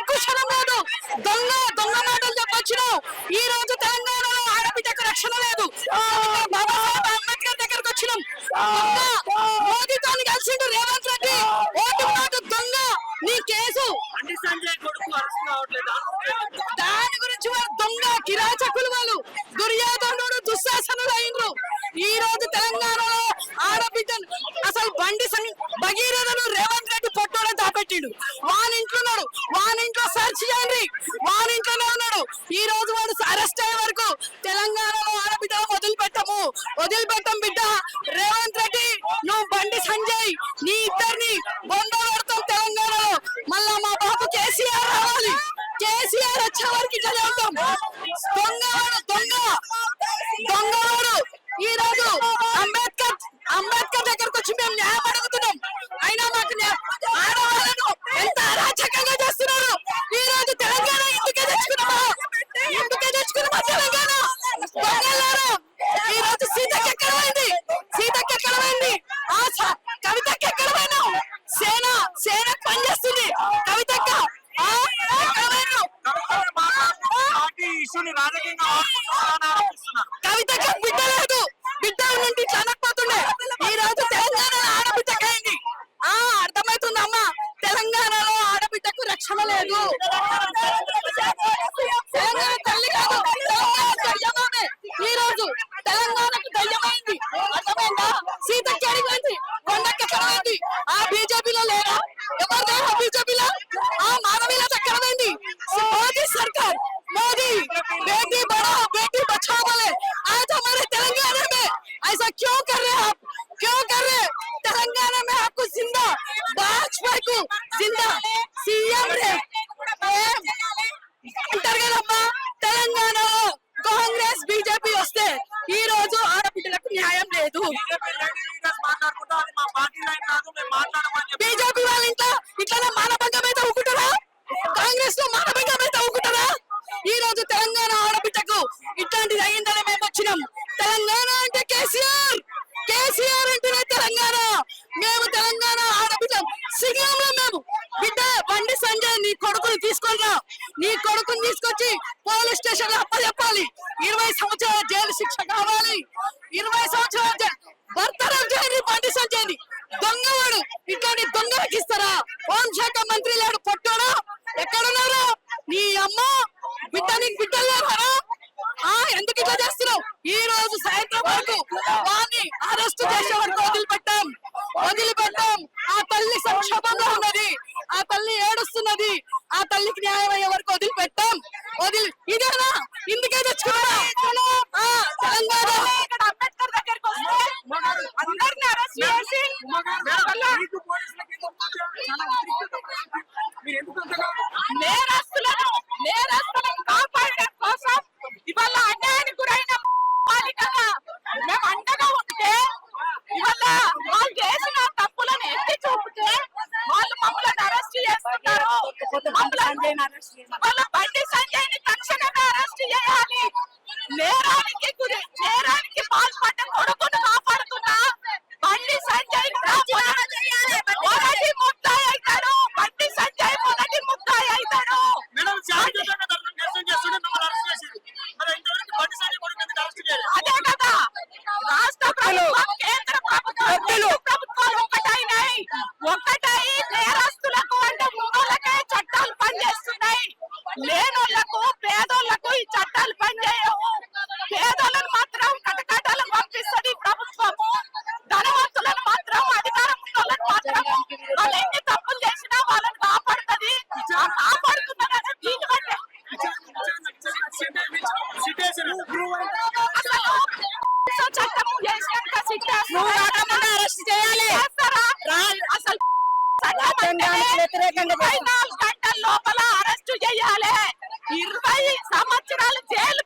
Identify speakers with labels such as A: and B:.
A: సిగ్గు క్షణం లేదు. దొంగ దొంగ మాటలు చెప్పొచ్చినావు. ఈ రోజు తెలంగాణలో ఆడబిడ్డకు రక్షణ లేదు. బాబాసాహెబ్ అంబేద్కర్ దగ్గరకు వచ్చినాం. మోదీతో కలిసిండు రేవంత్ రెడ్డి. ఓటు మాట దొంగ. నీ కేసు దాని గురించి వాళ్ళు దొంగ కిరాచకులు, వాళ్ళు దుర్యోధనుడు దుశ్శాసనులు అయినరు. ఈ రోజు తెలంగాణలో ఆడబిడ్డలు అసలు భగీరథను రేవంత్ రెడ్డి పొట్టోడే దాపెట్టిండు. వానింట్లున్నాడు, వానింట్లో సెర్చ్ చేయండి, వానింట్లోనే ఉన్నాడు. ఈ రోజు వాడు అరెస్ట్ అయ్యే వరకు తెలంగాణలో ఆడబిడ్డలు వదిలిపెట్టం బిడ్డ. రేవంత్ రెడ్డి, నువ్వు బండి సంజయ్, నీ ఇద్దరిని బొంద పెడతాం తెలంగాణలో. మళ్ళా మా బాబు కేసీఆర్ రావాలి. కేసీఆర్ వచ్చే వరకు ఇట్లా చేద్దాం. దొంగవాడు దొంగవాడు. ఈ రోజు అంబేద్కర్ దగ్గరకు వచ్చి మేము న్యాయం అడుగుతున్నాం. అయినా మాకు ఆడవాళ్ళను ఎంత అరాచకంగా చేస్తున్నారు. ఈ రోజు తెలంగాణ ఎందుకే తెచ్చుకున్నామా తెలంగాణ. ఈ రోజు సీతకి ఎక్కడ పోయింది? కవితకి ఎక్కడ పోయినావు? సేన పనిచేస్తుంది. కవితక్క కవితకి బిడ్డ లేదు. బిడ్డ నుండి చనకపోతుండే. ఈ రోజు తెలంగాణ ఆడబిడ్డకైంది. అర్థమవుతుంది అమ్మా, తెలంగాణలో ఆడబిడ్డకు రక్షణ లేదు. తెలంగాణ తల్లి కాదు, దయ్యమే. ఈ రోజు తెలంగాణకు దయ్యమైంది. అర్థమైందా? సీతకి అడిగింది, కొండకి ఎక్కడమైంది? ఆ బీజేపీలో లేదా? ఎవరు లేరా బీజేపీలో? ఆ మానవీయ ఎక్కడమైంది? మోదీ సర్కార్, मोदी बेटी बढ़ाओ बेटी बचाओ बोले, आज हमारे तेलंगाना में ऐसा क्यों कर रहे हैं आप? क्यों कर रहे? तेलंगाना में आपको जिंदा भाजपा को जिंदा सीएम रे అంటారు కదమ్మా. తెలంగాణలో కాంగ్రెస్ బీజేపీ వస్తే ఈ రోజు ఆడబిడ్డలకు న్యాయం లేదు. బీజేపీ వాళ్ళ ఇంట్లో ఇట్లా మానభంగం అయితే ఊకుంటారా? కాంగ్రెస్ లో మానభంగం అయితే ఊకుంటారా? ఈ రోజు తెలంగాణ ఆడబిడ్డకు ఇట్లాంటిది అయ్యిందని మేము వచ్చినాం. తెలంగాణ అంటే కేసీఆర్ అంటేనే తెలంగాణ. మేము తెలంగాణ ఆడబిడ్డ సింగంలో మేము బిడ్డ. బండి సంజయ్, నీ కొడుకుని తీసుకొచ్చి పోలీస్ స్టేషన్ లో అప్పచెప్పాలి. 20 సంవత్సరాల జైలు శిక్ష కావాలి. 20 సంవత్సరాల భర్తరం చేయండి బండి సంజయ్ని. దొంగవాడు. ఇట్లాంటి దొంగలకి ఇస్తారా? హోంశాఖ మంత్రి లేడు, పొట్టోడా ఎక్కడున్నారా? నీ అమ్మ బిడ్డలేరా? ఎందుకు ఇట్లా చేస్తున్నావు? ఈ రోజు సాయంత్రం వరకు వాడిని అరెస్ట్ చేసే వరకు వదిలిపెట్టాం. ఆ తల్లి సంక్షోభంలో ఉన్నది, ఆ తల్లి ఏడుస్తున్నది. ఆ తల్లికి న్యాయం అయ్యే వరకు వదిలిపెట్టాం. ఇదేనా? ఇందుకే తెచ్చుకున్నా తెలంగాణ. అంబేద్కర్ దగ్గరికి వస్తే అందరిని అరెస్ట్ చేసి నేరస్తులను కాపాడడం కోసం ఇవాళ అన్యాయానికి గురైన పాలికగా మేము అండగా ఉంటే, ఇవాళ వాళ్ళు చేసిన తప్పులను ఎత్తి చూపితే వాళ్ళు మమ్మల్ని అరెస్ట్ చేస్తున్నారు. వాళ్ళ బండి సంజయ్ని తక్షణమే అరెస్ట్ చేయాలి. నేరానికి పాల్పడ్డ కొడుకును కాపాడుతున్నా బండి సంజయ్ మొదటి ముద్దాయి అవుతాడు. బండి సంజయ్ మొదటి ముద్దాయి అవుతాడు. అదే కదా రాష్ట్ర ప్రభుత్వం, కేంద్ర ప్రభుత్వాలు ఒకటై నేరస్తులకు అంటే ఉన్నోళ్ళకే చట్టాలు పనిచేస్తున్నాయి. లేనోళ్లకు, పేదోళ్లకు ఈ చట్టాలు పనిచేయవు. పేదోళ్ళను మాత్రం కటకటాలను పంపిస్తుంది ప్రభుత్వము. ధనవంతులను మాత్రం, అధికారం ఉన్నోళ్ళని మాత్రం వాళ్ళు ఎన్ని తప్పులు చేసినా వాళ్ళని కాపాడుతుంది. కాపాడుతున్నదని దీనికంటే చట్టం చేసినాక అరెస్ట్ చేయాలి. అసలు 24 గంటల లోపల అరెస్టు చేయాలి. 20 సంవత్సరాలు జైలు